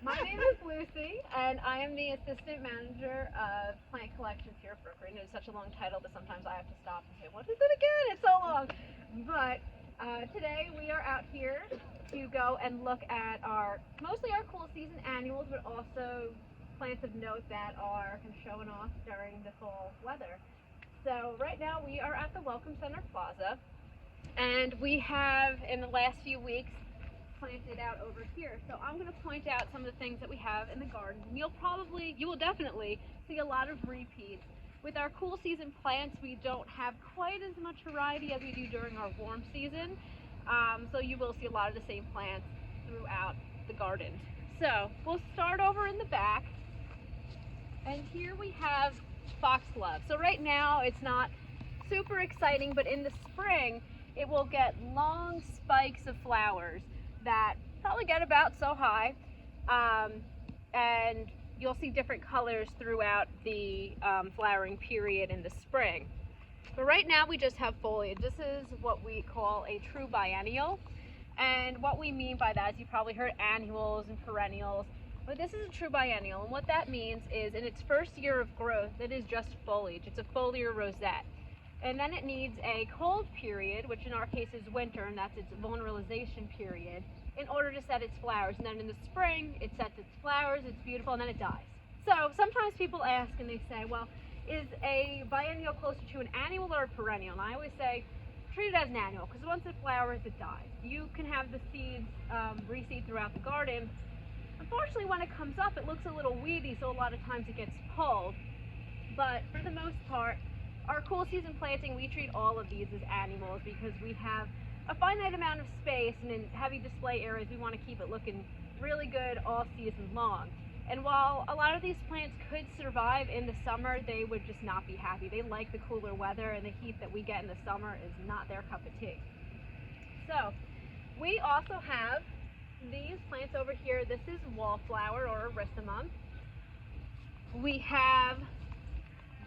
My name is Lucy, and I am the Assistant Manager of Plant Collections here at Brookgreen. It's such a long title that sometimes I have to stop and say, what is it again? It's so long. But today we are out here to go and look at mostly our cool season annuals, but also plants of note that are kind of showing off during the fall weather. So right now we are at the Welcome Center Plaza, and we have, in the last few weeks, planted out over here. So I'm going to point out some of the things that we have in the garden. You will definitely see a lot of repeats. With our cool season plants, we don't have quite as much variety as we do during our warm season. So you will see a lot of the same plants throughout the garden. So we'll start over in the back. And here we have foxglove. So right now it's not super exciting, but in the spring it will get long spikes of flowers that probably get about so high, and you'll see different colors throughout the flowering period in the spring. But right now we just have foliage. This is what we call a true biennial, and what we mean by that is you probably heard annuals and perennials, but this is a true biennial, and what that means is in its first year of growth it is just foliage. It's a foliar rosette. And then it needs a cold period, which in our case is winter, and that's its vulneralization period, in order to set its flowers. And then in the spring, it sets its flowers, it's beautiful, and then it dies. So sometimes people ask and they say, well, is a biennial closer to an annual or a perennial? And I always say, treat it as an annual, because once it flowers, it dies. You can have the seeds reseed throughout the garden. Unfortunately, when it comes up, it looks a little weedy, so a lot of times it gets pulled. But for the most part, our cool season planting, we treat all of these as annuals because we have a finite amount of space, and in heavy display areas we want to keep it looking really good all season long. And while a lot of these plants could survive in the summer, they would just not be happy. They like the cooler weather, and the heat that we get in the summer is not their cup of tea. So we also have these plants over here. This is wallflower or erysimum. We have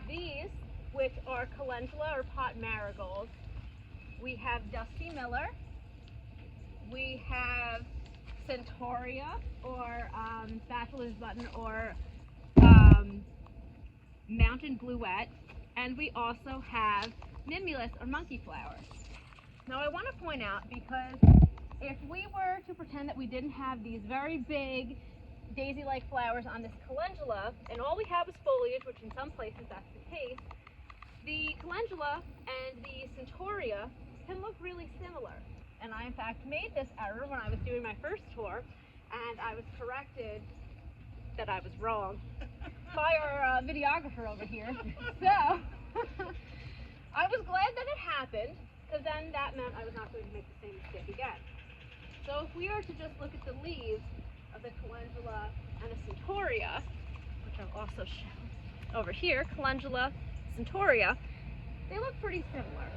these, which are calendula or pot marigolds. We have Dusty Miller. We have Centaurea or bachelor's button or mountain bluette. And we also have mimulus or monkey flower. Now I want to point out, because if we were to pretend that we didn't have these very big daisy-like flowers on this calendula, and all we have is foliage, which in some places that's the case, the calendula and the Centaurea can look really similar. And I in fact made this error when I was doing my first tour, and I was corrected that I was wrong by our videographer over here. So I was glad that it happened, because then that meant I was not going to make the same mistake again. So if we were to just look at the leaves of the calendula and the Centaurea, which I'll also show over here, calendula, Centaurea, they look pretty similar.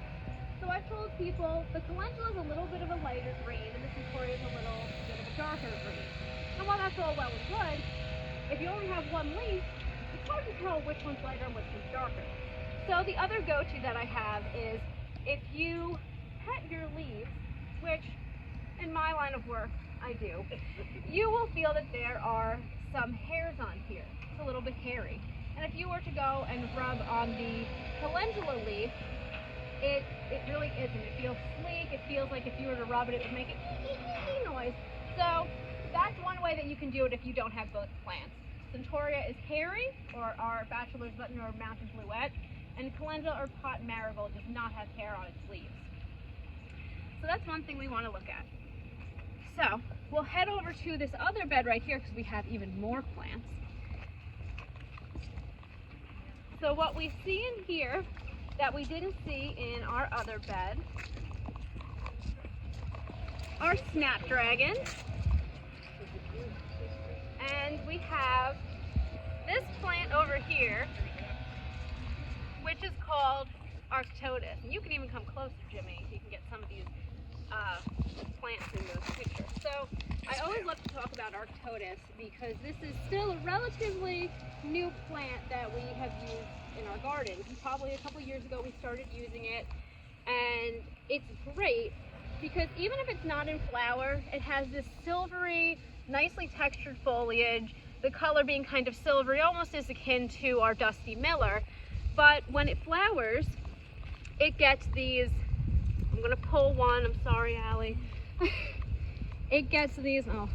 So I've told people the calendula is a little bit of a lighter green and the Centaurea is a little bit of a darker green. And while that's all well and good, if you only have one leaf, it's hard to tell which one's lighter and which one's darker. So the other go-to that I have is, if you pet your leaves, which in my line of work I do, you will feel that there are some hairs on here. It's a little bit hairy. And if you were to go and rub on the calendula leaf, it really isn't. It feels sleek. It feels like if you were to rub it, it would make a noise. So that's one way that you can do it if you don't have both plants. Centaurea is hairy, or our bachelor's button or mountain bluette, and calendula or pot marigold does not have hair on its leaves. So that's one thing we want to look at. So we'll head over to this other bed right here, because we have even more plants. So what we see in here that we didn't see in our other bed are snapdragons. And we have this plant over here, which is called Arctodus. And you can even come closer, Jimmy, so you can get some of these plants in those pictures. So I always love to talk about Arctodus because this is still a relatively new plant that we have used in our gardens. Probably a couple years ago we started using it, and it's great because even if it's not in flower, it has this silvery, nicely textured foliage, the color being kind of silvery, almost is akin to our Dusty Miller. But when it flowers, it gets these, I'm gonna pull one, I'm sorry, Allie. It gets these, oh,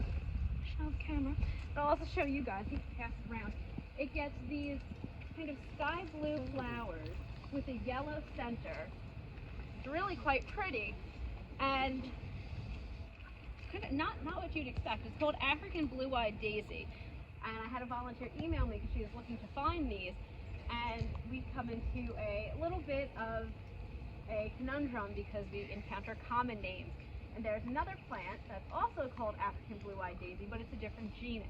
show the camera, but I'll also show you guys, you can pass it around. It gets these kind of sky blue flowers with a yellow center. It's really quite pretty, and kind of not what you'd expect. It's called African Blue-Eyed Daisy, and I had a volunteer email me because she was looking to find these, and we've come into a little bit of a conundrum because we encounter common names. And there's another plant that's also called African Blue-Eyed Daisy, but it's a different genus.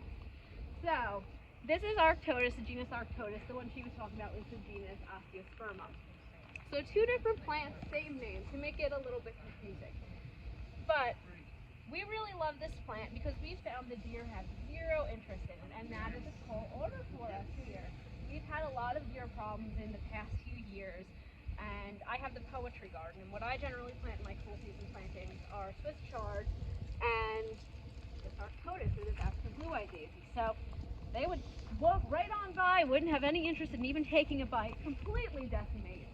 So this is Arctotis, the genus Arctotis. The one she was talking about was the genus Osteospermum. So two different plants, same name, to make it a little bit confusing. But we really love this plant because we found the deer have zero interest in it, and that is a tall order for us here. We've had a lot of deer problems in the past few years, and I have the poetry garden, and what I generally plant in my cool season plantings are Swiss chard and this Arctotis, or this African Blue-Eyed Daisy. So they would walk right on by, wouldn't have any interest in even taking a bite, completely decimate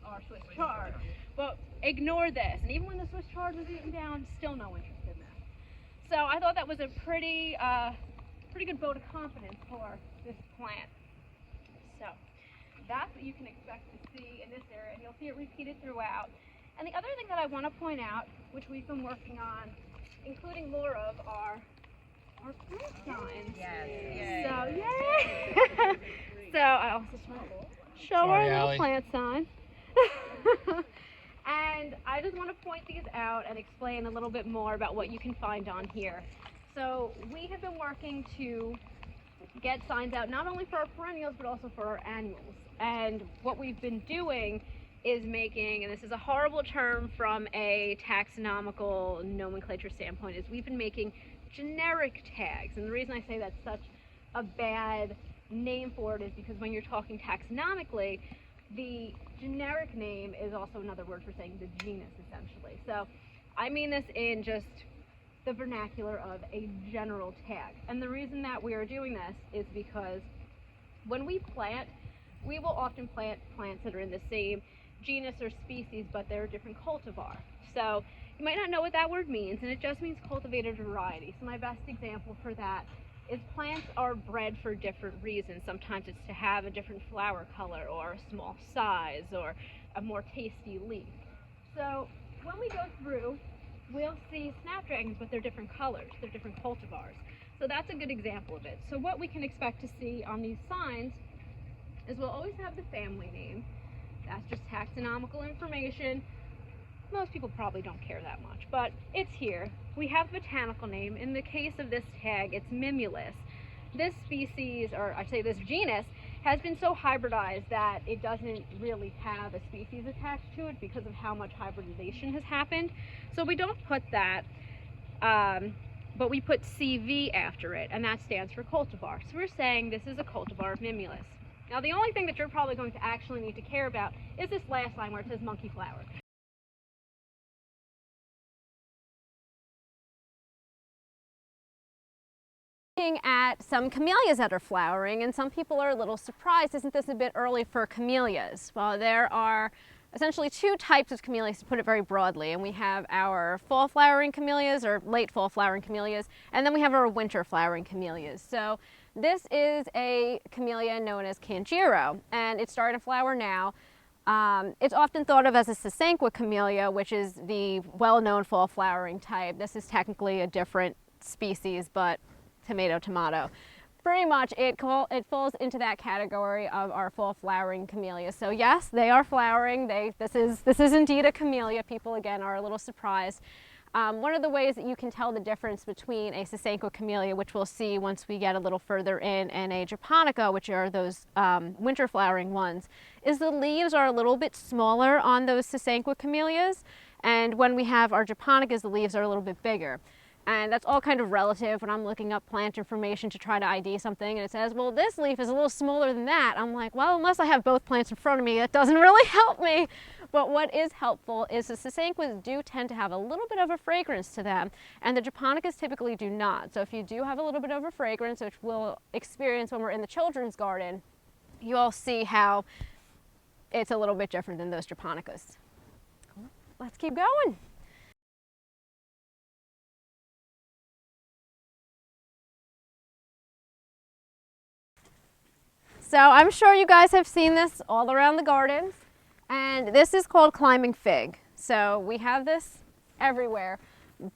our Swiss chard. But ignore this, and even when the Swiss chard was eaten down, still no interest in this. So I thought that was a pretty good vote of confidence for this plant. So that's what you can expect to see in this area, and you'll see it repeated throughout. And the other thing that I want to point out, which we've been working on, including more of, are our plant signs. Yes. So, yay! So I also just want to show our little plant sign. And I just want to point these out and explain a little bit more about what you can find on here. So we have been working to get signs out not only for our perennials but also for our annuals. And what we've been doing is making, and this is a horrible term from a taxonomical nomenclature standpoint, is we've been making generic tags. And the reason I say that's such a bad name for it is because when you're talking taxonomically, the generic name is also another word for saying the genus, essentially. So I mean this in just the vernacular of a general tag. And the reason that we are doing this is because when we plant, we will often plant plants that are in the same genus or species, but they're a different cultivar. So you might not know what that word means, and it just means cultivated variety. So my best example for that is plants are bred for different reasons. Sometimes it's to have a different flower color or a small size or a more tasty leaf. So when we go through, we'll see snapdragons, but they're different colors, they're different cultivars. So that's a good example of it. So what we can expect to see on these signs is we'll always have the family name. That's just taxonomical information. Most people probably don't care that much, but it's here. We have botanical name. In the case of this tag, it's Mimulus. This species, or I say this genus, has been so hybridized that it doesn't really have a species attached to it because of how much hybridization has happened. So we don't put that, but we put CV after it, and that stands for cultivar. So we're saying this is a cultivar of Mimulus. Now the only thing that you're probably going to actually need to care about is this last line where it says monkey flower. At some camellias that are flowering, and some people are a little surprised, isn't this a bit early for camellias? Well, there are essentially two types of camellias, to put it very broadly, and we have our fall flowering camellias, or late fall flowering camellias, and then we have our winter flowering camellias. So this is a camellia known as Kanjiro, and it's starting to flower now. It's often thought of as a STINKO camellia, which is the well-known fall flowering type. This is technically a different species, but tomato, tomato. Pretty much it falls into that category of our fall flowering camellias. So yes, they are flowering. This is indeed a camellia. People again are a little surprised. One of the ways that you can tell the difference between a STINKO camellia, which we'll see once we get a little further in, and a japonica, which are those winter flowering ones, is the leaves are a little bit smaller on those STINKO camellias, and when we have our japonicas, the leaves are a little bit bigger. And that's all kind of relative when I'm looking up plant information to try to ID something, and it says, well, this leaf is a little smaller than that. I'm like, well, unless I have both plants in front of me, that doesn't really help me. But what is helpful is the Sasanquas do tend to have a little bit of a fragrance to them, and the Japonicas typically do not. So if you do have a little bit of a fragrance, which we'll experience when we're in the children's garden, you all see how it's a little bit different than those Japonicas. Let's keep going. So I'm sure you guys have seen this all around the gardens, and this is called climbing fig. So we have this everywhere,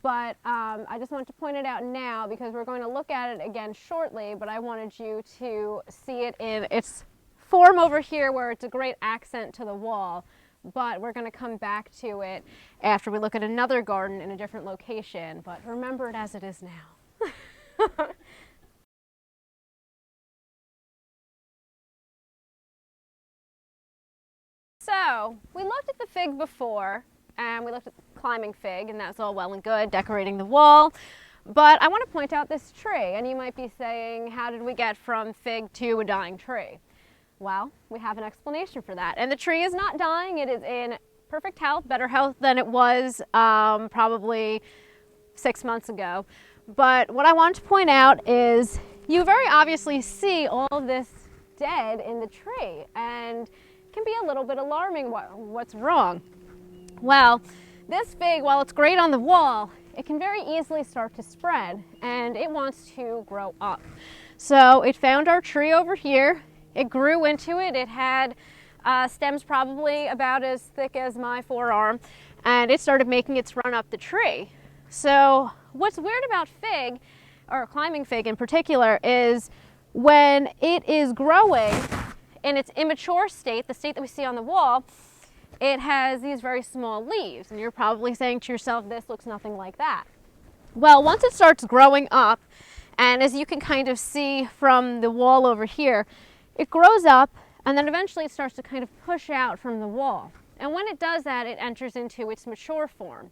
but I just wanted to point it out now because we're going to look at it again shortly, but I wanted you to see it in its form over here where it's a great accent to the wall, but we're going to come back to it after we look at another garden in a different location, but remember it as it is now. So we looked at the fig before, and we looked at the climbing fig, and that's all well and good, decorating the wall. But I want to point out this tree, and you might be saying, how did we get from fig to a dying tree? Well, we have an explanation for that. And the tree is not dying, it is in perfect health, better health than it was probably 6 months ago. But what I want to point out is you very obviously see all of this dead in the tree, and can be a little bit alarming. What's wrong? Well, this fig, while it's great on the wall, it can very easily start to spread, and it wants to grow up. So it found our tree over here, it grew into it, it had stems probably about as thick as my forearm, and it started making its run up the tree. So what's weird about fig, or climbing fig in particular, is when it is growing in its immature state, the state that we see on the wall, it has these very small leaves. And you're probably saying to yourself, this looks nothing like that. Well, once it starts growing up, and as you can kind of see from the wall over here, it grows up and then eventually it starts to kind of push out from the wall. And when it does that, it enters into its mature form.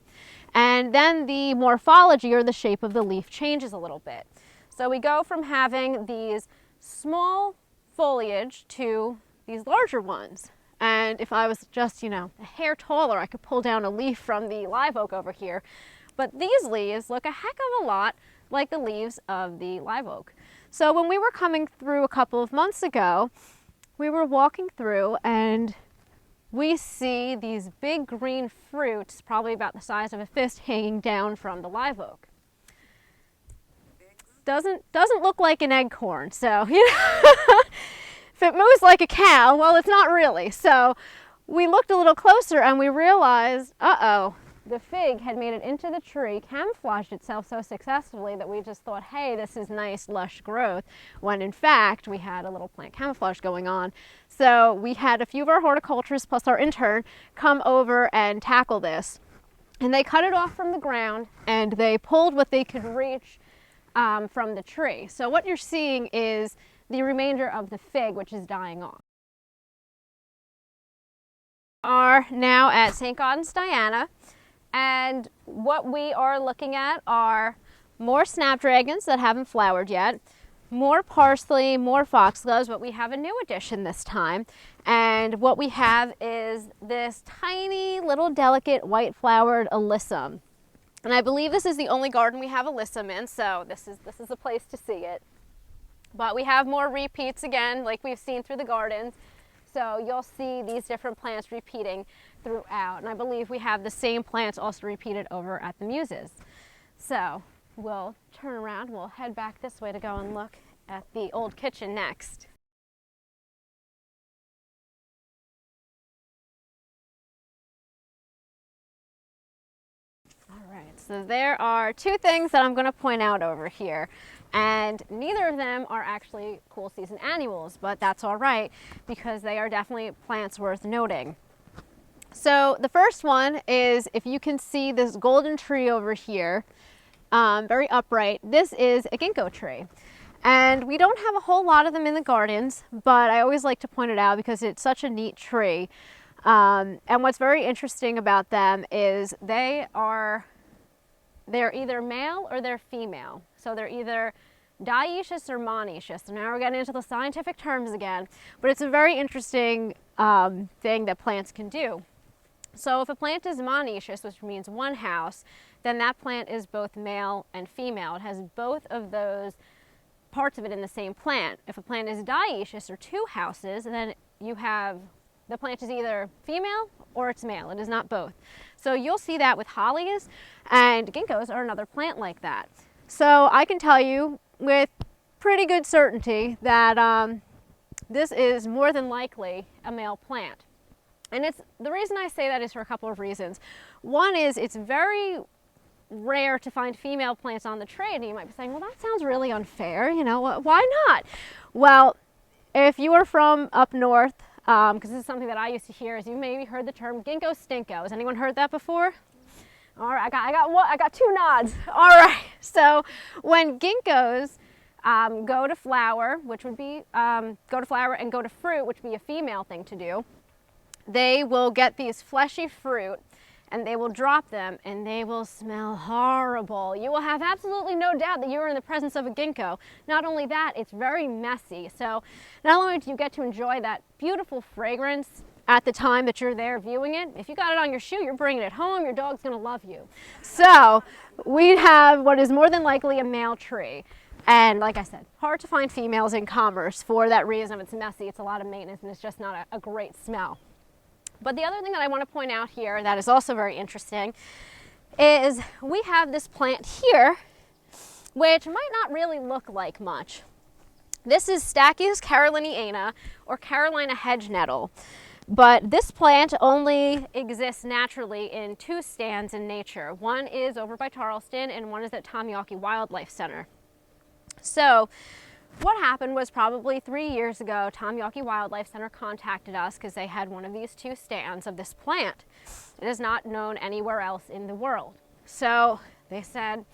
And then the morphology or the shape of the leaf changes a little bit. So we go from having these small foliage to these larger ones. And if I was just, a hair taller, I could pull down a leaf from the live oak over here. But these leaves look a heck of a lot like the leaves of the live oak. So when we were coming through a couple of months ago, we were walking through and we see these big green fruits, probably about the size of a fist, hanging down from the live oak. Doesn't look like an acorn, so if it moves like a cow, well, it's not really. So we looked a little closer and we realized, uh-oh, the fig had made it into the tree, camouflaged itself so successfully that we just thought, hey, this is nice, lush growth, when in fact we had a little plant camouflage going on. So we had a few of our horticulturists plus our intern come over and tackle this. And they cut it off from the ground and they pulled what they could reach from the tree. So what you're seeing is the remainder of the fig, which is dying off. We are now at St. Gaudens, Diana, and what we are looking at are more snapdragons that haven't flowered yet, more parsley, more foxgloves, but we have a new addition this time. And what we have is this tiny little delicate white flowered alyssum. And I believe this is the only garden we have alyssum in, so this is a place to see it. But we have more repeats again, like we've seen through the gardens. So you'll see these different plants repeating throughout. And I believe we have the same plants also repeated over at the Muses. So we'll turn around, we'll head back this way to go and look at the old kitchen next. All right, so there are two things that I'm going to point out over here. And neither of them are actually cool season annuals, but that's all right because they are definitely plants worth noting. So the first one is, if you can see this golden tree over here, very upright, this is a ginkgo tree. And we don't have a whole lot of them in the gardens, but I always like to point it out because it's such a neat tree. And what's very interesting about them is they are they're either male or they're female. So they're either dioecious or monoecious. So now we're getting into the scientific terms again, but it's a very interesting thing that plants can do. So if a plant is monoecious, which means one house, then that plant is both male and female. It has both of those parts of it in the same plant. If a plant is dioecious, or two houses, then you have the plant is either female or it's male. It is not both. So you'll see that with hollies, and ginkgos are another plant like that. So I can tell you with pretty good certainty that this is more than likely a male plant. And the reason I say that is for a couple of reasons. One is it's very rare to find female plants on the trade, and you might be saying, well, that sounds really unfair, you know, why not? Well, if you are from up north, because this is something that I used to hear, is you maybe heard the term ginkgo stinko. Has anyone heard that before? All right, I got two nods. All right, so when ginkgos go to flower, which would be go to flower and go to fruit, which would be a female thing to do, they will get these fleshy fruit and they will drop them and they will smell horrible. You will have absolutely no doubt that you are in the presence of a ginkgo. Not only that, it's very messy. So not only do you get to enjoy that beautiful fragrance at the time that you're there viewing it, if you got it on your shoe, you're bringing it home, your dog's gonna love you. So we have what is more than likely a male tree. And like I said, hard to find females in commerce for that reason. It's messy, it's a lot of maintenance, and it's just not a great smell. But the other thing that I want to point out here that is also very interesting is we have this plant here, which might not really look like much. This is Stachys caroliniana, or Carolina hedge nettle. But this plant only exists naturally in two stands in nature. One is over by Charleston and one is at Tamiaki Wildlife Center. So what happened was probably 3 years ago, Tamiaki Wildlife Center contacted us because they had one of these two stands of this plant. It is not known anywhere else in the world. So they said,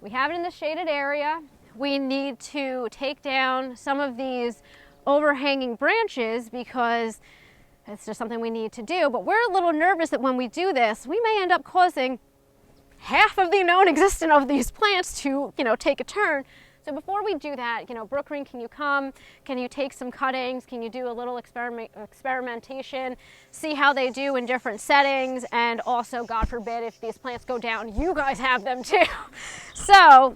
we have it in the shaded area. We need to take down some of these overhanging branches because it's just something we need to do. But we're a little nervous that when we do this, we may end up causing half of the known existence of these plants to, take a turn. So before we do that, Brookgreen, can you come? Can you take some cuttings? Can you do a little experimentation? See how they do in different settings, and also, God forbid, if these plants go down, you guys have them too. So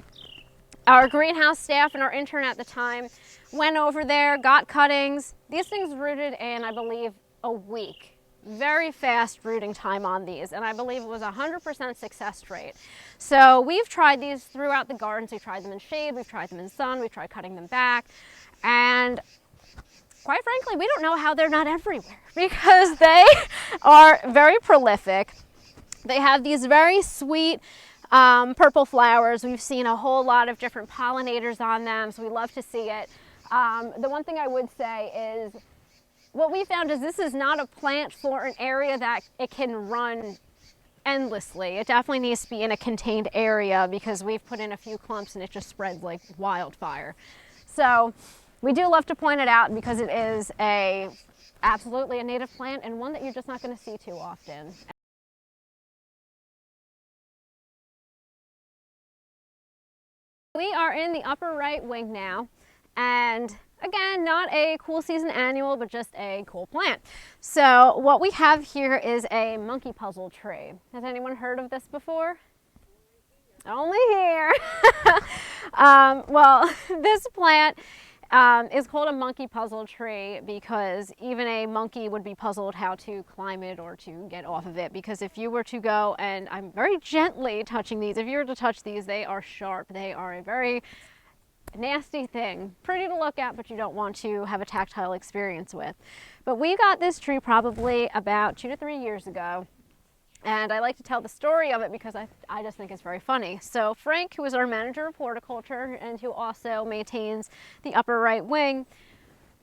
our greenhouse staff and our intern at the time went over there, got cuttings. These things rooted in, I believe, a week. Very fast rooting time on these, and I believe it was 100% success rate. So we've tried these throughout the gardens. We've tried them in shade, we've tried them in sun, we've tried cutting them back, and quite frankly, we don't know how they're not everywhere because they are very prolific. They have these very sweet purple flowers. We've seen a whole lot of different pollinators on them, so we love to see it. The one thing I would say is what we found is this is not a plant for an area that it can run endlessly. It definitely needs to be in a contained area because we've put in a few clumps and it just spreads like wildfire. So we do love to point it out because it is absolutely a native plant and one that you're just not going to see too often. We are in the upper right wing now, and again, not a cool season annual, but just a cool plant. So what we have here is a monkey puzzle tree. Has anyone heard of this before? Only here. Well, this plant is called a monkey puzzle tree because even a monkey would be puzzled how to climb it or to get off of it, because if you were to go, and I'm very gently touching these, if you were to touch these, they are sharp. They are a very nasty thing. Pretty to look at, but you don't want to have a tactile experience with. But we got this tree probably about 2 to 3 years ago. And I like to tell the story of it because I just think it's very funny. So Frank, who is our manager of horticulture and who also maintains the upper right wing,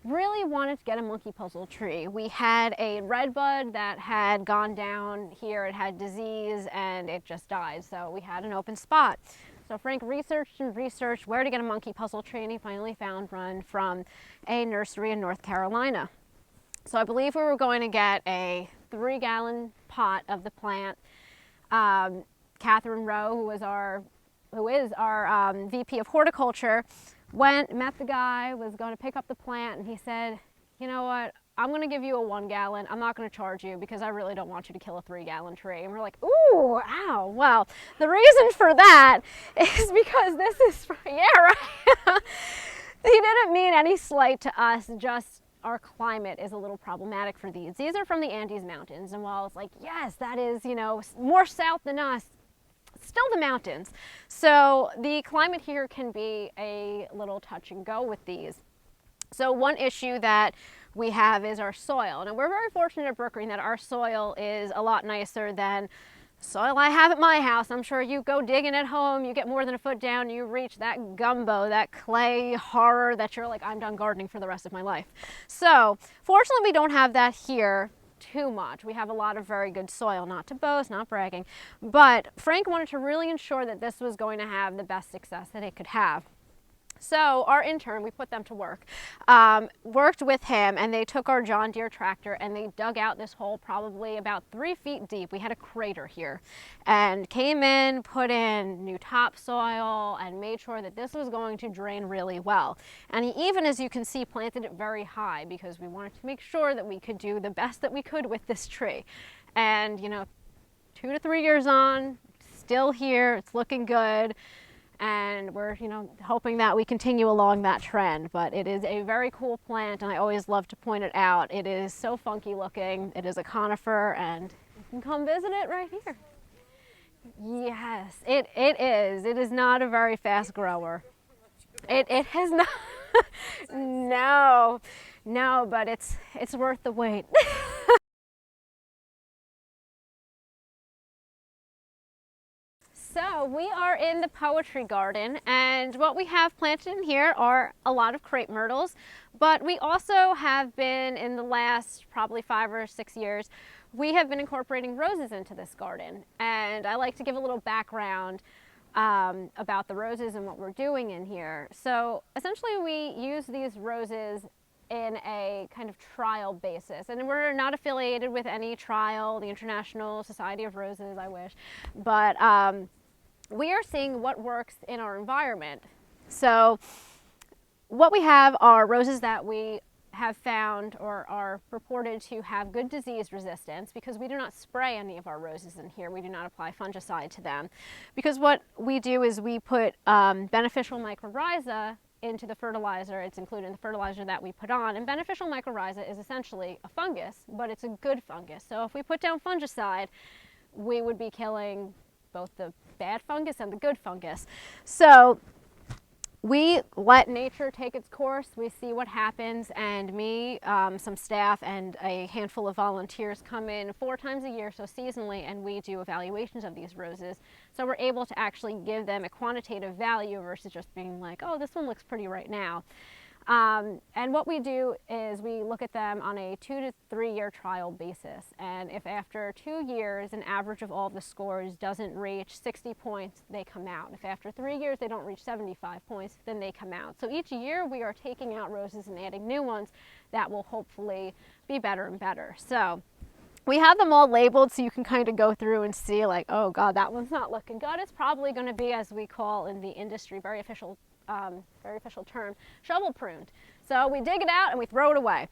really wanted to get a monkey puzzle tree. We had a red bud that had gone down here. It had disease and it just died. So we had an open spot. So Frank researched and researched where to get a monkey puzzle tree, and he finally found one from a nursery in North Carolina. So I believe we were going to get a 3-gallon pot of the plant, Catherine Rowe, who is our VP of horticulture, met the guy, was going to pick up the plant, and he said, you know what, I'm going to give you a 1 gallon. I'm not going to charge you because I really don't want you to kill a 3-gallon tree. And we're like, ooh, ow. Well, the reason for that is because this is, yeah, right. He didn't mean any slight to us, just our climate is a little problematic for these. These are from the Andes Mountains, and while it's like, yes, that is, you know, more south than us, still the mountains. So the climate here can be a little touch and go with these. So one issue that we have is our soil. And we're very fortunate at Brookgreen that our soil is a lot nicer than soil I have at my house. I'm sure you go digging at home, you get more than a foot down, you reach that gumbo, that clay horror that you're like, I'm done gardening for the rest of my life. So fortunately we don't have that here too much. We have a lot of very good soil, not to boast, not bragging, but Frank wanted to really ensure that this was going to have the best success that it could have. So our intern, we put them to work, worked with him, and they took our John Deere tractor and they dug out this hole probably about 3 feet deep. We had a crater here, and came in, put in new topsoil, and made sure that this was going to drain really well. And he even, as you can see, planted it very high because we wanted to make sure that we could do the best that we could with this tree. And, you know, 2 to 3 years on, still here, it's looking good. And we're, you know, hoping that we continue along that trend. But it is a very cool plant, and I always love to point it out. It is so funky looking. It is a conifer, and you can come visit it right here. Yes, it is. It is not a very fast grower. It has not. No, but it's worth the wait. So we are in the poetry garden, and what we have planted in here are a lot of crepe myrtles, but we also have been, in the last probably 5 or 6 years, we have been incorporating roses into this garden. And I like to give a little background about the roses and what we're doing in here. So essentially we use these roses in a kind of trial basis, and we're not affiliated with any trial, the International Society of Roses, I wish, but we are seeing what works in our environment. So what we have are roses that we have found or are purported to have good disease resistance, because we do not spray any of our roses in here. We do not apply fungicide to them, because what we do is we put beneficial mycorrhiza into the fertilizer. It's included in the fertilizer that we put on, and beneficial mycorrhiza is essentially a fungus, but it's a good fungus. So if we put down fungicide, we would be killing both the bad fungus and the good fungus. So we let nature take its course. We see what happens, and me, some staff, and a handful of volunteers come in 4 times a year, so seasonally, and we do evaluations of these roses. So we're able to actually give them a quantitative value versus just being like, oh, this one looks pretty right now. And what we do is we look at them on a 2 to 3 year trial basis, and if after 2 years an average of all the scores doesn't reach 60 points, they come out. If after 3 years they don't reach 75 points, then they come out. So each year we are taking out roses and adding new ones that will hopefully be better and better. So we have them all labeled so you can kind of go through and see, like, oh God, that one's not looking good. It's probably going to be, as we call in the industry, very official term, shovel pruned. So we dig it out and we throw it away.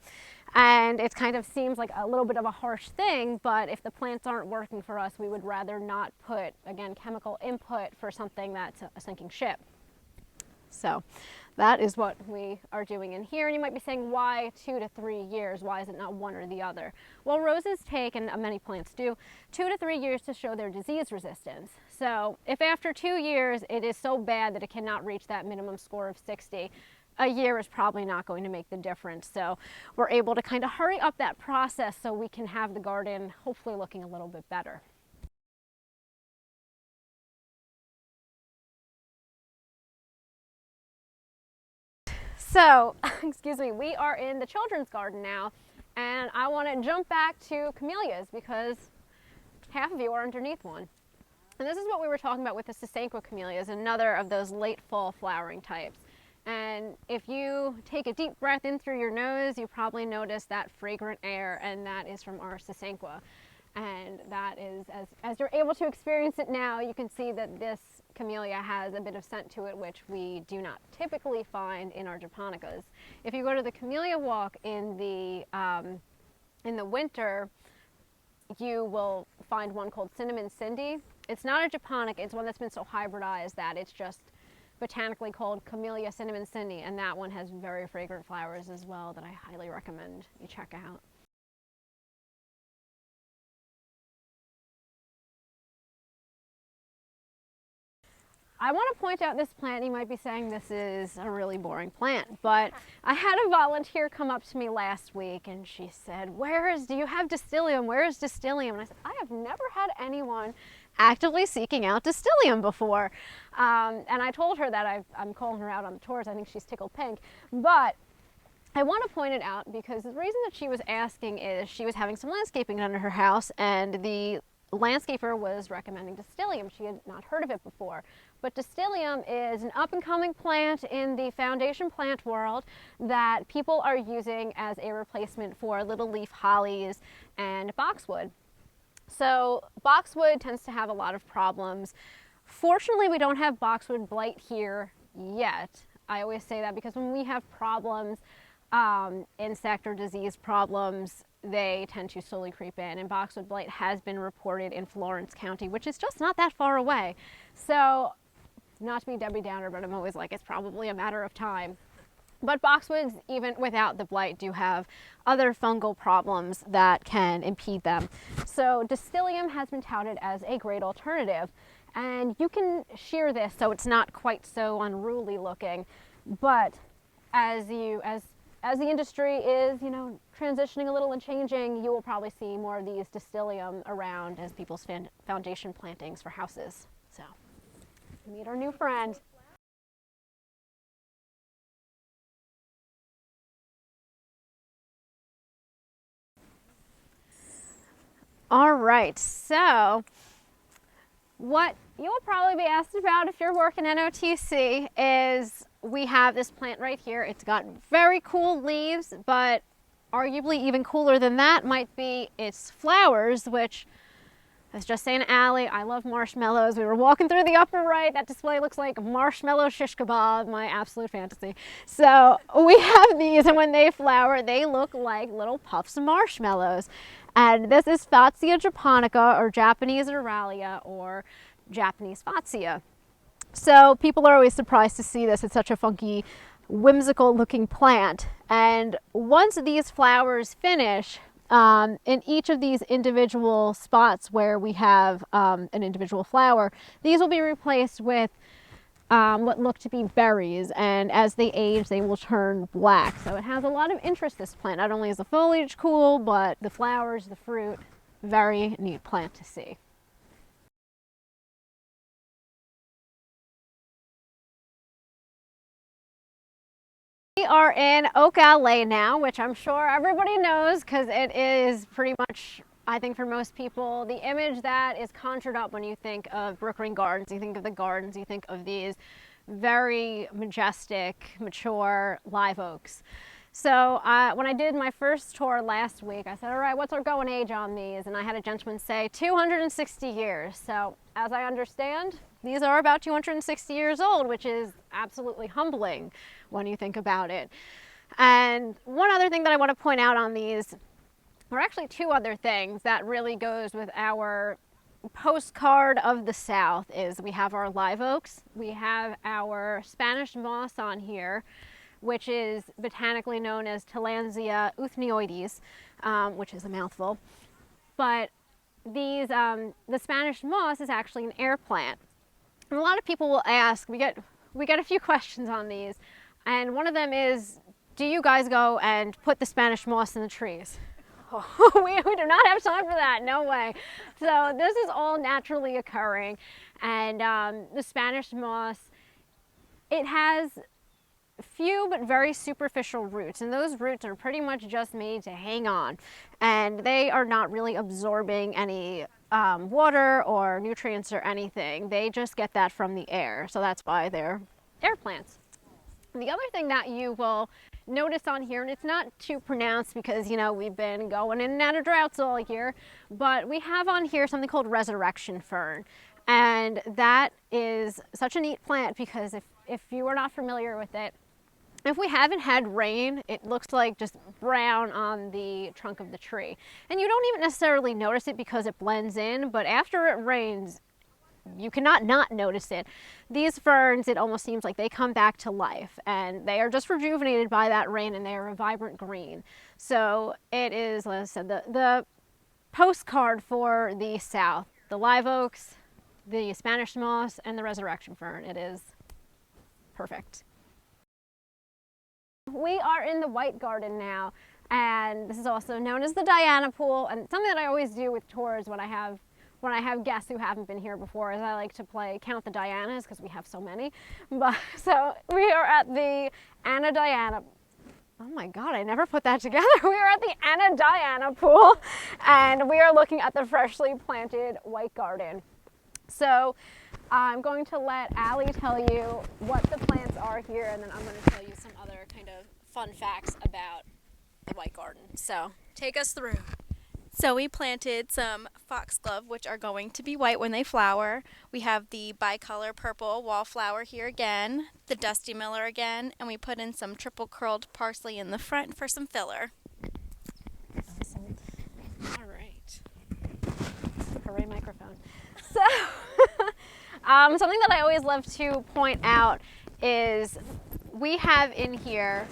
And it kind of seems like a little bit of a harsh thing, but if the plants aren't working for us, we would rather not put, again, chemical input for something that's a sinking ship. So that is what we are doing in here. And you might be saying, why 2 to 3 years? Why is it not one or the other? Well, roses take, and many plants do, 2 to 3 years to show their disease resistance. So if after 2 years it is so bad that it cannot reach that minimum score of 60, a year is probably not going to make the difference. So we're able to kind of hurry up that process so we can have the garden hopefully looking a little bit better. So, excuse me, we are in the children's garden now, and I want to jump back to camellias because half of you are underneath one. And this is what we were talking about with the STINKO camellias, another of those late fall flowering types. And if you take a deep breath in through your nose, you probably notice that fragrant air, and that is from our STINKO. And that is, as you're able to experience it now, you can see that this camellia has a bit of scent to it, which we do not typically find in our japonicas. If you go to the camellia walk in the winter, you will find one called Cinnamon Cindy. It's not a japonica, it's one that's been so hybridized that it's just botanically called Camellia Cinnamon Cindy, and that one has very fragrant flowers as well that I highly recommend you check out. I want to point out this plant. You might be saying this is a really boring plant, but I had a volunteer come up to me last week and she said, do you have Distilium? Where is Distilium? And I said, I have never had anyone actively seeking out Distilium before. And I told her that I'm calling her out on the tours. I think she's tickled pink. But I want to point it out because the reason that she was asking is she was having some landscaping done in her house, and the landscaper was recommending Distilium. She had not heard of it before. But Distilium is an up-and-coming plant in the foundation plant world that people are using as a replacement for little leaf hollies and boxwood. So boxwood tends to have a lot of problems. Fortunately, we don't have boxwood blight here yet. I always say that because when we have problems, insect or disease problems, they tend to slowly creep in, and boxwood blight has been reported in Florence County, which is just not that far away. So, not to be Debbie Downer, but I'm always like, it's probably a matter of time. But boxwoods, even without the blight, do have other fungal problems that can impede them. So Distilium has been touted as a great alternative, and you can shear this so it's not quite so unruly looking, but as the industry is, transitioning a little and changing, you will probably see more of these Distilium around as people's foundation plantings for houses. So, meet our new friend. All right, so what you'll probably be asked about if you're working at OTC is we have this plant right here. It's got very cool leaves, but arguably even cooler than that might be its flowers, which I was just saying to Allie, I love marshmallows. We were walking through the upper right. That display looks like marshmallow shish kebab, my absolute fantasy. So we have these, and when they flower, they look like little puffs of marshmallows. And this is Fatsia japonica, or Japanese Aralia, or Japanese Fatsia. So people are always surprised to see this. It's such a funky, whimsical looking plant. And once these flowers finish, in each of these individual spots where we have an individual flower, these will be replaced with what look to be berries, and as they age they will turn black. So it has a lot of interest, this plant. Not only is the foliage cool, but the flowers, the fruit, very neat plant to see. We are in Oak ALLEE now, which I'm sure everybody knows because it is pretty much, I think for most people, the image that is conjured up when you think of Brookgreen Gardens. You think of the gardens, you think of these very majestic, mature live oaks. So when I did my first tour last week, I said, all right, what's our going age on these? And I had a gentleman say 260 years. So as I understand, these are about 260 years old, which is absolutely humbling when you think about it. And one other thing that I want to point out on these, or actually two other things that really goes with our postcard of the South, is we have our live oaks, we have our Spanish moss on here, which is botanically known as Tillandsia uthneoides, which is a mouthful. But these, the Spanish moss is actually an air plant. And a lot of people will ask, we get a few questions on these, and one of them is, do you guys go and put the Spanish moss in the trees? We do not have time for that, no way. So this is all naturally occurring, and the Spanish moss, it has few but very superficial roots, and those roots are pretty much just made to hang on, and they are not really absorbing any water or nutrients or anything. They just get that from the air, so that's why they're air plants. The other thing that you will notice on here, and it's not too pronounced because, you know, we've been going in and out of droughts all year, but we have on here something called resurrection fern. And that is such a neat plant because if you are not familiar with it, if we haven't had rain, it looks like just brown on the trunk of the tree. And you don't even necessarily notice it because it blends in, but after it rains, you cannot not notice it. These ferns, it almost seems like they come back to life, and they are just rejuvenated by that rain, and they are a vibrant green. So it is, like I said, the postcard for the South. The live oaks, the Spanish moss, and the resurrection fern. It is perfect. We are in the White Garden now, and this is also known as the Diana Pool, and something that I always do with tours when I have guests who haven't been here before is I like to play Count the Dianas because we have so many. But so we are at the Anna Diana. Oh my God, I never put that together. We are at the Anna Diana Pool, and we are looking at the freshly planted White Garden. So I'm going to let Allie tell you what the plants are here, and then I'm going to tell you some other kind of fun facts about the White Garden. So take us through. So we planted some foxglove, which are going to be white when they flower. We have the bicolor purple wallflower here again, the dusty miller again, and we put in some triple curled parsley in the front for some filler. Awesome. All right. Hooray, microphone. So, something that I always love to point out is we have in here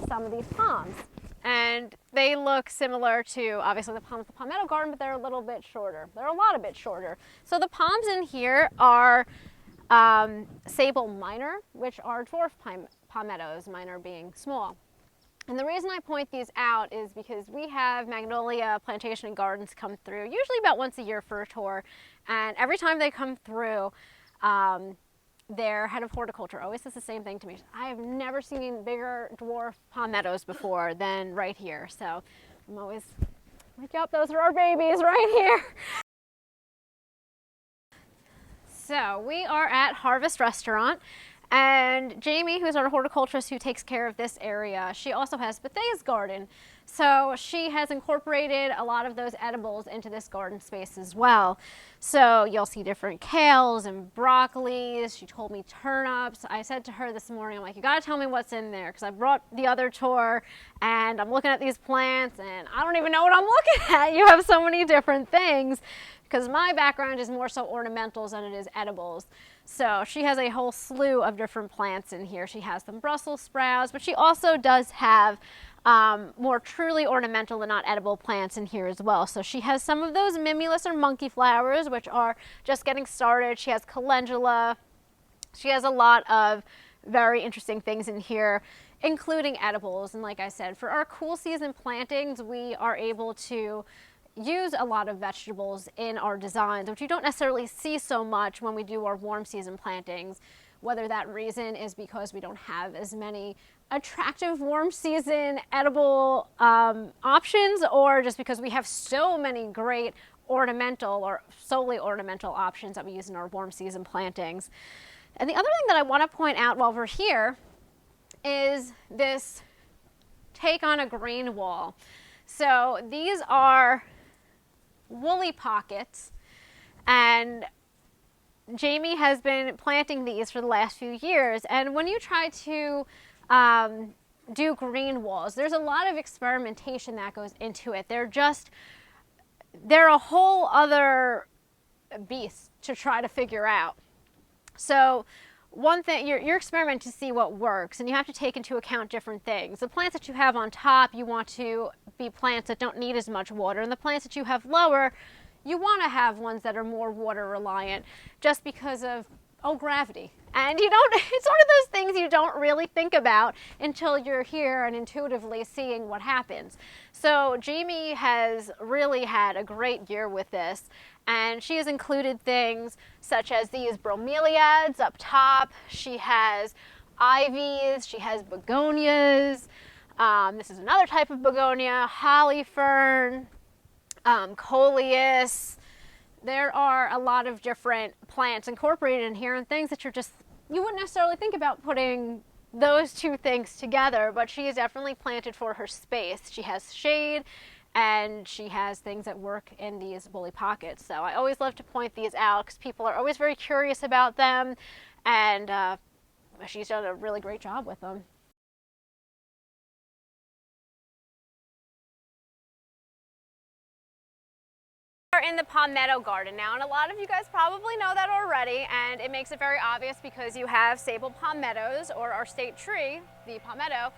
some of these palms. And they look similar to, obviously, the palms of the Palmetto Garden, but they're a little bit shorter. They're a lot a bit shorter. So the palms in here are sable minor, which are dwarf palmettos, minor being small. And the reason I point these out is because we have Magnolia Plantation and Gardens come through, usually about once a year for a tour. And every time they come through, their head of horticulture always says the same thing to me. I have never seen bigger dwarf palmettos before than right here. So I'm always like, yep, those are our babies right here. So we are at Harvest Restaurant, and Jamie, who's our horticulturist who takes care of this area, she also has Bethea's garden. So she has incorporated a lot of those edibles into this garden space as well. So you'll see different kales and broccolis. She told me turnips. I said to her this morning, I'm like, you gotta tell me what's in there, because I brought the other tour and I'm looking at these plants and I don't even know what I'm looking at. You have so many different things, because my background is more so ornamentals than it is edibles. So she has a whole slew of different plants in here. She has some Brussels sprouts, but she also does have more truly ornamental and not edible plants in here as well. So she has some of those mimulus or monkey flowers, which are just getting started. She has calendula. She has a lot of very interesting things in here, including edibles. And like I said, for our cool season plantings, we are able to use a lot of vegetables in our designs, which you don't necessarily see so much when we do our warm season plantings. Whether that reason is because we don't have as many attractive warm season edible options, or just because we have so many great ornamental or solely ornamental options that we use in our warm season plantings. And the other thing that I want to point out while we're here is this take on a green wall. So these are woolly pockets, and Jamie has been planting these for the last few years. And when you try to do green walls, there's a lot of experimentation that goes into it. They're a whole other beast to try to figure out. So one thing, you're experimenting to see what works, and you have to take into account different things. The plants that you have on top, you want to be plants that don't need as much water, and the plants that you have lower, you want to have ones that are more water reliant, just because of gravity. And it's one of those things you don't really think about until you're here and intuitively seeing what happens. So Jamie has really had a great year with this, and she has included things such as these bromeliads up top. She has ivies, she has begonias. This is another type of begonia, holly fern, coleus. There are a lot of different plants incorporated in here, and things that you wouldn't necessarily think about putting those two things together, but she is definitely planted for her space. She has shade and she has things that work in these woolly pockets. So I always love to point these out because people are always very curious about them, and she's done a really great job with them. We're in the palmetto garden now, and a lot of you guys probably know that already, and it makes it very obvious because you have sable palmettos, or our state tree, the palmetto,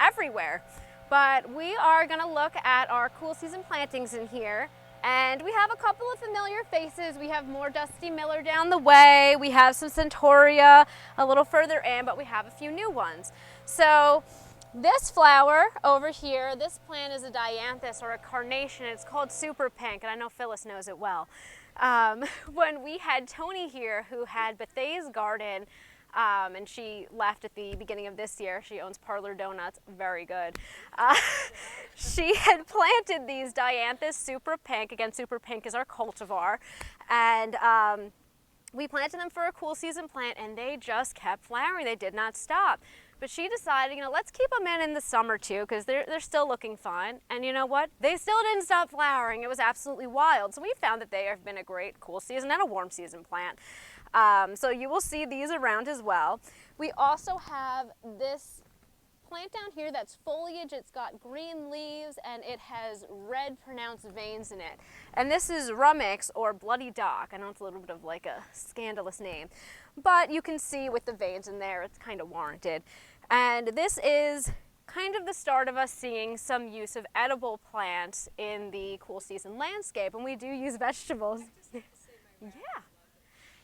everywhere. But we are going to look at our cool season plantings in here, and we have a couple of familiar faces. We have more Dusty Miller down the way, we have some Centaurea a little further in, but we have a few new ones. So this flower over here, this plant is a dianthus or a carnation. It's called super pink, and I know Phyllis knows it well. When we had Tony here, who had Bethé's garden, and she left at the beginning of this year. She owns Parlor Donuts, very good. She had planted these dianthus super pink. Again, super pink is our cultivar, and we planted them for a cool season plant, and they just kept flowering. They did not stop. But she decided, you know, let's keep them in the summer too, because they're still looking fun. And you know what? They still didn't stop flowering. It was absolutely wild. So we found that they have been a great cool season and a warm season plant. So you will see these around as well. We also have this plant down here that's foliage. It's got green leaves and it has red pronounced veins in it. And this is Rummix, or Bloody Dock. I know it's a little bit of like a scandalous name, but you can see with the veins in there, it's kind of warranted. And this is kind of the start of us seeing some use of edible plants in the cool season landscape, and we do use vegetables. Yeah.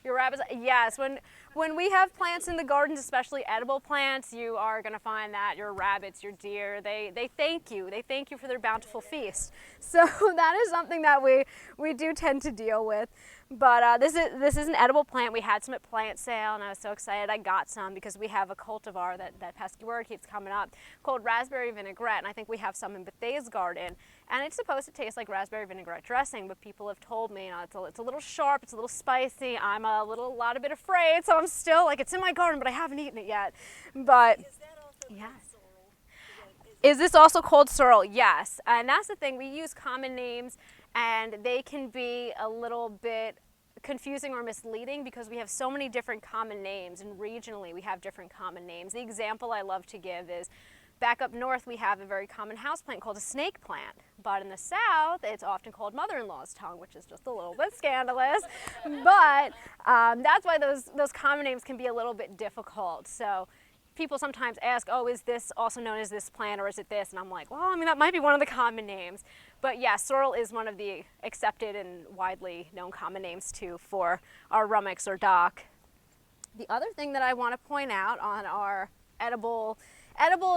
Your rabbits, yes. When we have plants in the gardens, especially edible plants, you are going to find that your rabbits, your deer, they thank you. They thank you for their bountiful feast. So that is something that we do tend to deal with. But this is an edible plant. We had some at plant sale, and I was so excited I got some because we have a cultivar that pesky word keeps coming up called raspberry vinaigrette, and I think we have some in Bethé's garden. And it's supposed to taste like raspberry vinaigrette dressing, but people have told me, you know, it's a little sharp, it's a little spicy. I'm a lot bit afraid, so I'm still like, it's in my garden, but I haven't eaten it yet. But yes. Is this also called sorrel? Yes. And that's the thing, we use common names, and they can be a little bit confusing or misleading because we have so many different common names, and regionally we have different common names. The example I love to give is back up north we have a very common houseplant called a snake plant, but in the south it's often called mother-in-law's tongue, which is just a little bit scandalous. But that's why those common names can be a little bit difficult. So people sometimes ask, oh, is this also known as this plant, or is it this? And I'm like, well, I mean, that might be one of the common names. But yeah, sorrel is one of the accepted and widely known common names too for our Rummix or dock. The other thing that I want to point out on our edibles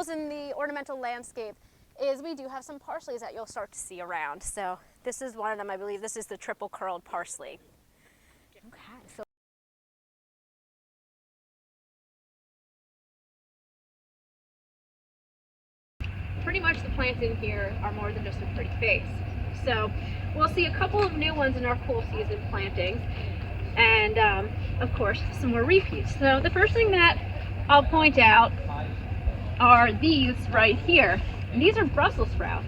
in the ornamental landscape is we do have some parsleys that you'll start to see around. So this is one of them. I believe this is the triple curled parsley. Okay, so pretty much the plants in here are more than just a pretty face. So we'll see a couple of new ones in our cool season plantings, and of course some more repeats. So the first thing that I'll point out are these right here. And these are Brussels sprouts,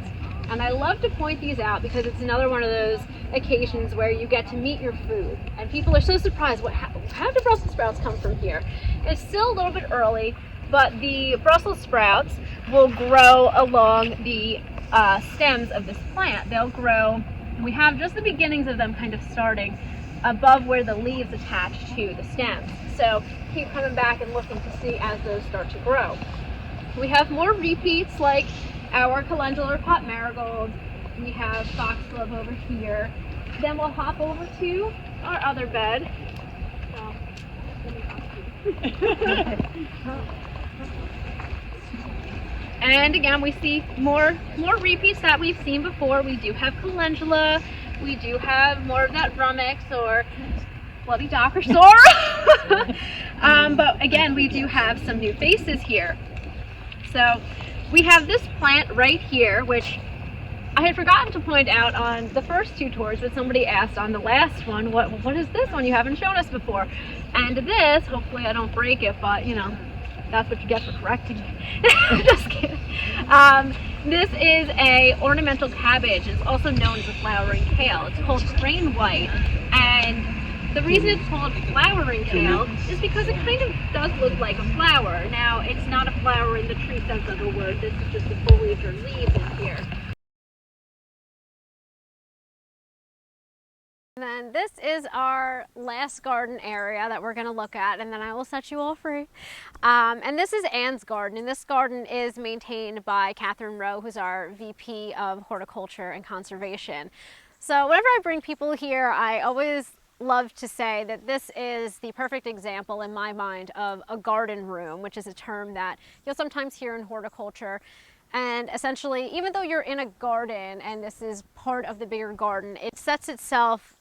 and I love to point these out because it's another one of those occasions where you get to meet your food, and people are so surprised, how do Brussels sprouts come from here? It's still a little bit early, but the Brussels sprouts will grow along the stems of this plant. They'll grow, we have just the beginnings of them kind of starting above where the leaves attach to the stems. So keep coming back and looking to see as those start to grow. We have more repeats like our calendula pot marigold. We have foxglove over here. Then we'll hop over to our other bed. And again, we see more repeats that we've seen before. We do have calendula. We do have more of that Rummix or Bloody Dock or sorrel. But again, we do have some new faces here. So we have this plant right here, which I had forgotten to point out on the first two tours, but somebody asked on the last one, what is this one? You haven't shown us before. And this, hopefully I don't break it, but you know, That's what you get for correcting me. Just kidding. This is a ornamental cabbage. It's also known as a flowering kale. It's called crane white, and the reason it's called flowering kale is because it kind of does look like a flower. Now, it's not a flower in the true sense of the word. This is just the foliage or leaves in here. And then this is our last garden area that we're going to look at, and then I will set you all free. And this is Anne's garden, and this garden is maintained by Catherine Rowe, who's our VP of Horticulture and Conservation. So whenever I bring people here, I always love to say that this is the perfect example in my mind of a garden room, which is a term that you'll sometimes hear in horticulture. And essentially, even though you're in a garden and this is part of the bigger garden, it sets itself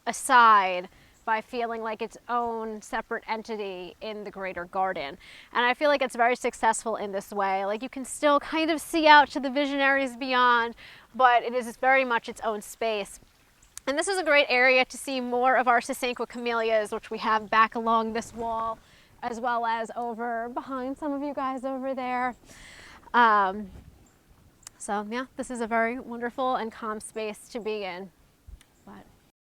aside by feeling like its own separate entity in the greater garden. And I feel like it's very successful in this way. Like, you can still kind of see out to the visionaries beyond, but it is very much its own space. And this is a great area to see more of our STINKO camellias, which we have back along this wall, as well as over behind some of you guys over there. So yeah, this is a very wonderful and calm space to be in.